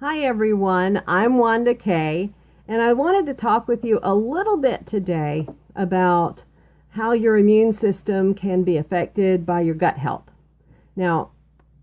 Hi everyone, I'm Wanda Kay, and I wanted to talk with you a little bit today about how your immune system can be affected by your gut health. Now,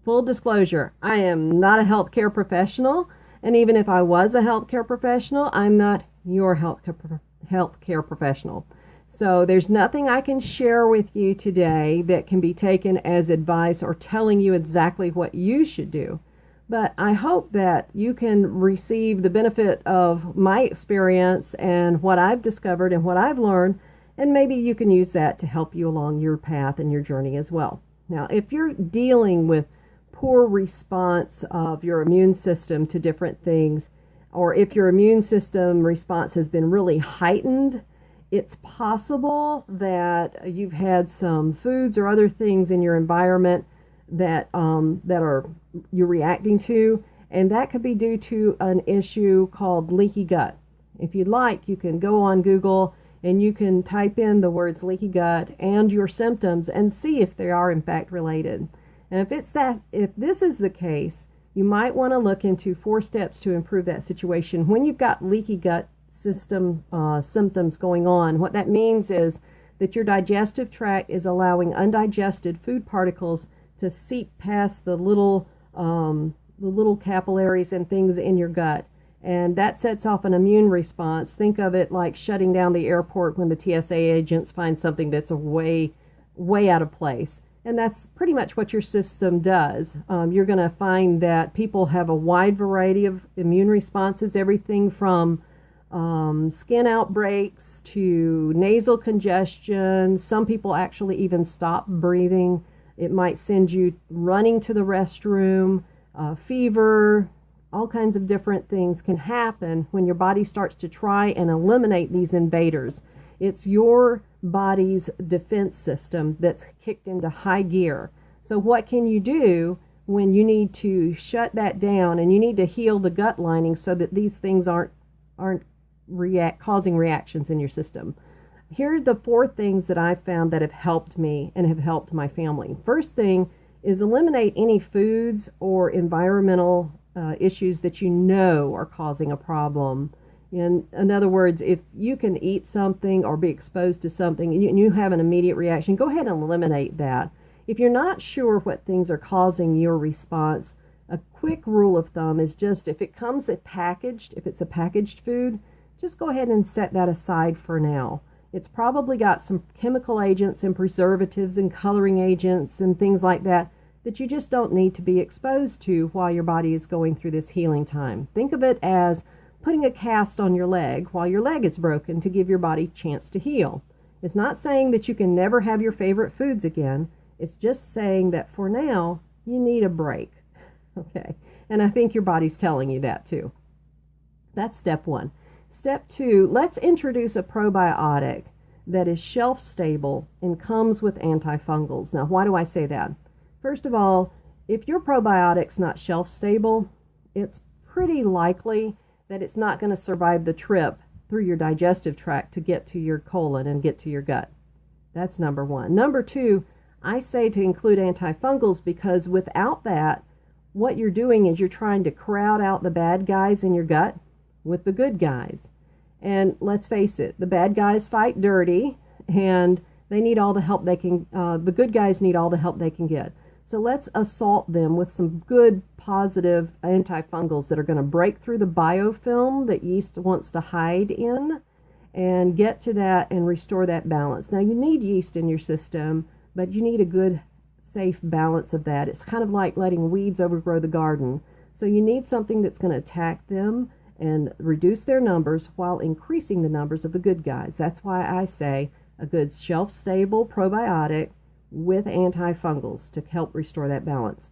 full disclosure, I am not a healthcare professional, and even if I was a healthcare professional, I'm not your healthcare professional. So there's nothing I can share with you today that can be taken as advice or telling you exactly what you should do. But I hope that you can receive the benefit of my experience and what I've discovered and what I've learned, and maybe you can use that to help you along your path and your journey as well. Now, if you're dealing with poor response of your immune system to different things, or if your immune system response has been really heightened, it's possible that you've had some foods or other things in your environment that are you're reacting to, and that could be due to an issue called leaky gut. If you'd like, you can go on Google and you can type in the words leaky gut and your symptoms and see if they are in fact related. And if this is the case, you might want to look into 4 steps to improve that situation. When you've got leaky gut system symptoms going on, what that means is that your digestive tract is allowing undigested food particles to seep past the little capillaries and things in your gut, and that sets off an immune response. Think of it like shutting down the airport when the TSA agents find something that's way out of place. And that's pretty much what your system does. You're going to find that people have a wide variety of immune responses, everything from skin outbreaks to nasal congestion. Some people actually even stop breathing. It might send you running to the restroom, fever. All kinds of different things can happen when your body starts to try and eliminate these invaders. It's your body's defense system that's kicked into high gear. So what can you do when you need to shut that down and you need to heal the gut lining so that these things aren't causing reactions in your system? Here are the 4 things that I've found that have helped me and have helped my family. First thing is eliminate any foods or environmental issues that you know are causing a problem. In other words, if you can eat something or be exposed to something and you have an immediate reaction, go ahead and eliminate that. If you're not sure what things are causing your response, a quick rule of thumb is just if it's a packaged food, just go ahead and set that aside for now. It's probably got some chemical agents and preservatives and coloring agents and things like that you just don't need to be exposed to while your body is going through this healing time. Think of it as putting a cast on your leg while your leg is broken to give your body a chance to heal. It's not saying that you can never have your favorite foods again. It's just saying that for now, you need a break. Okay, and I think your body's telling you that too. That's step 1. Step 2, let's introduce a probiotic that is shelf stable and comes with antifungals. Now, why do I say that? First of all, if your probiotic's not shelf stable, it's pretty likely that it's not going to survive the trip through your digestive tract to get to your colon and get to your gut. That's number 1. Number 2, I say to include antifungals because without that, what you're doing is you're trying to crowd out the bad guys in your gut with the good guys. And let's face it, the bad guys fight dirty and they need all the help they can, the good guys need all the help they can get. So let's assault them with some good positive antifungals that are going to break through the biofilm that yeast wants to hide in and get to that and restore that balance. Now you need yeast in your system, but you need a good safe balance of that. It's kind of like letting weeds overgrow the garden. So you need something that's going to attack them and reduce their numbers while increasing the numbers of the good guys. That's why I say a good shelf-stable probiotic with antifungals to help restore that balance.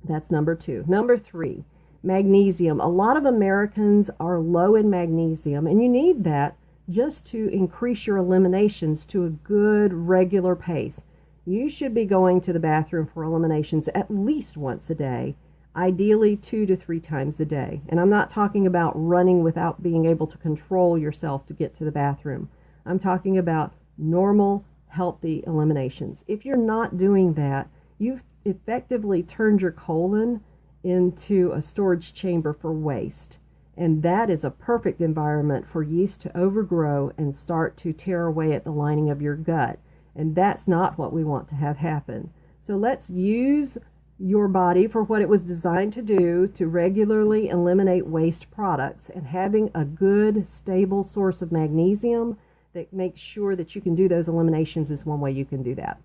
That's number 2. Number 3, magnesium. A lot of Americans are low in magnesium, and you need that just to increase your eliminations to a good regular pace. You should be going to the bathroom for eliminations at least once a day, ideally 2 to 3 times a day. And I'm not talking about running without being able to control yourself to get to the bathroom. I'm talking about normal, healthy eliminations. If you're not doing that, you've effectively turned your colon into a storage chamber for waste. And that is a perfect environment for yeast to overgrow and start to tear away at the lining of your gut. And that's not what we want to have happen. So let's use your body for what it was designed to do, to regularly eliminate waste products. And having a good, stable source of magnesium that makes sure that you can do those eliminations is one way you can do that.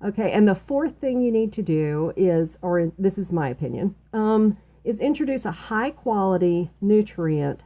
Okay, and the fourth thing you need to do is, or this is my opinion, is introduce a high-quality nutrient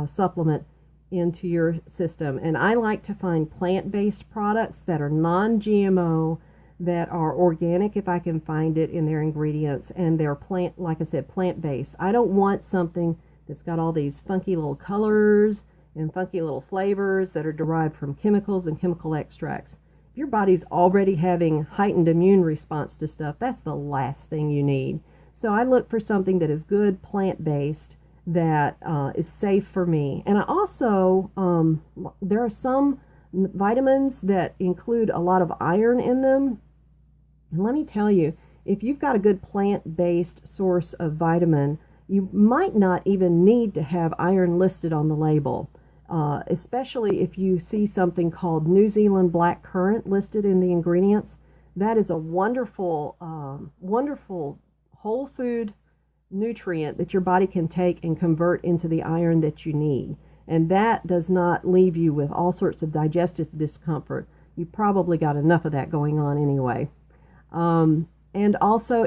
supplement into your system. And I like to find plant-based products that are non-GMO, that are organic if I can find it in their ingredients, and they're like I said, plant-based. I don't want something that's got all these funky little colors and funky little flavors that are derived from chemicals and chemical extracts. If your body's already having heightened immune response to stuff, that's the last thing you need. So I look for something that is good, plant-based, that is safe for me. And I also, there are some vitamins that include a lot of iron in them. And let me tell you, if you've got a good plant-based source of vitamin, you might not even need to have iron listed on the label, especially if you see something called New Zealand black currant listed in the ingredients. That is a wonderful, wonderful whole food nutrient that your body can take and convert into the iron that you need. And that does not leave you with all sorts of digestive discomfort. You've probably got enough of that going on anyway. And also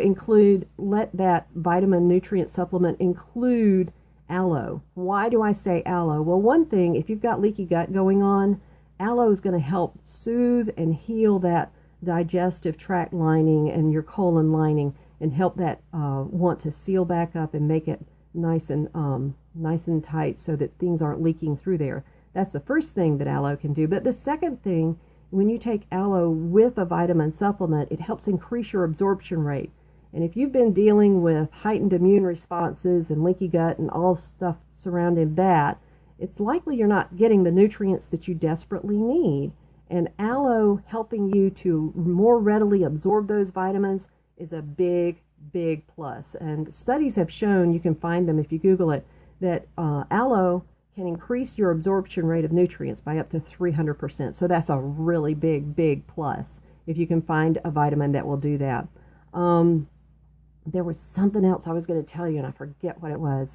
let that vitamin nutrient supplement include aloe. Why do I say aloe? Well, one thing, if you've got leaky gut going on, aloe is going to help soothe and heal that digestive tract lining and your colon lining, and help that want to seal back up and make it nice and tight so that things aren't leaking through there. That's the first thing that aloe can do. But the second thing, when you take aloe with a vitamin supplement, it helps increase your absorption rate. And if you've been dealing with heightened immune responses and leaky gut and all stuff surrounding that, it's likely you're not getting the nutrients that you desperately need. And aloe helping you to more readily absorb those vitamins is a big, big plus. And studies have shown, you can find them if you Google it, that aloe can increase your absorption rate of nutrients by up to 300%. So that's a really big, big plus if you can find a vitamin that will do that. There was something else I was going to tell you, and I forget what it was.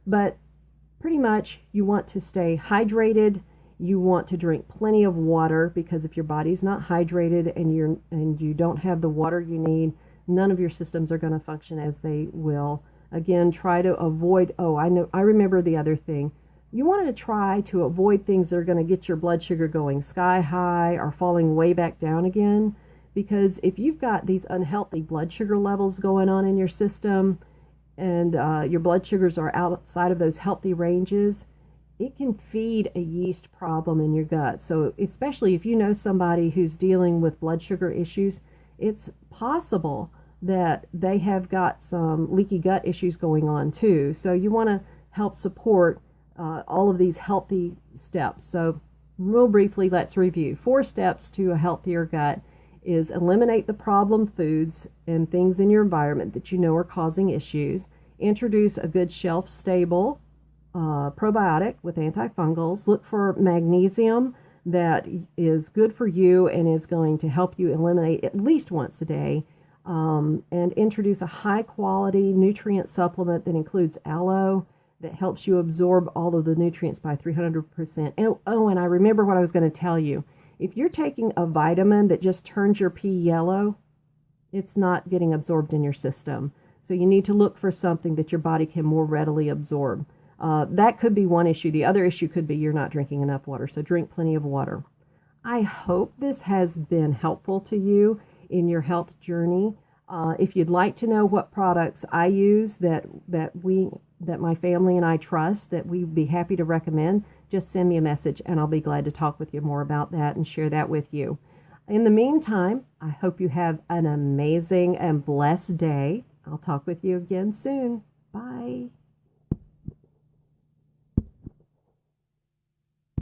But pretty much you want to stay hydrated. You want to drink plenty of water, because if your body's not hydrated and you don't have the water you need, none of your systems are going to function as they will. Again, try to avoid, I remember the other thing. You want to try to avoid things that are going to get your blood sugar going sky high or falling way back down again, because if you've got these unhealthy blood sugar levels going on in your system and your blood sugars are outside of those healthy ranges, it can feed a yeast problem in your gut. So especially if you know somebody who's dealing with blood sugar issues, it's possible that they have got some leaky gut issues going on too. So you want to help support all of these healthy steps. So real briefly, let's review. 4 steps to a healthier gut is eliminate the problem foods and things in your environment that you know are causing issues. Introduce a good shelf-stable probiotic with antifungals. Look for magnesium that is good for you and is going to help you eliminate at least once a day. And introduce a high-quality nutrient supplement that includes aloe, that helps you absorb all of the nutrients by 300%. And I remember what I was going to tell you. If you're taking a vitamin that just turns your pee yellow, it's not getting absorbed in your system. So you need to look for something that your body can more readily absorb. That could be one issue. The other issue could be you're not drinking enough water. So drink plenty of water. I hope this has been helpful to you in your health journey. If you'd like to know what products I use that my family and I trust, that we'd be happy to recommend, just send me a message and I'll be glad to talk with you more about that and share that with you. In the meantime, I hope you have an amazing and blessed day. I'll talk with you again soon. Bye.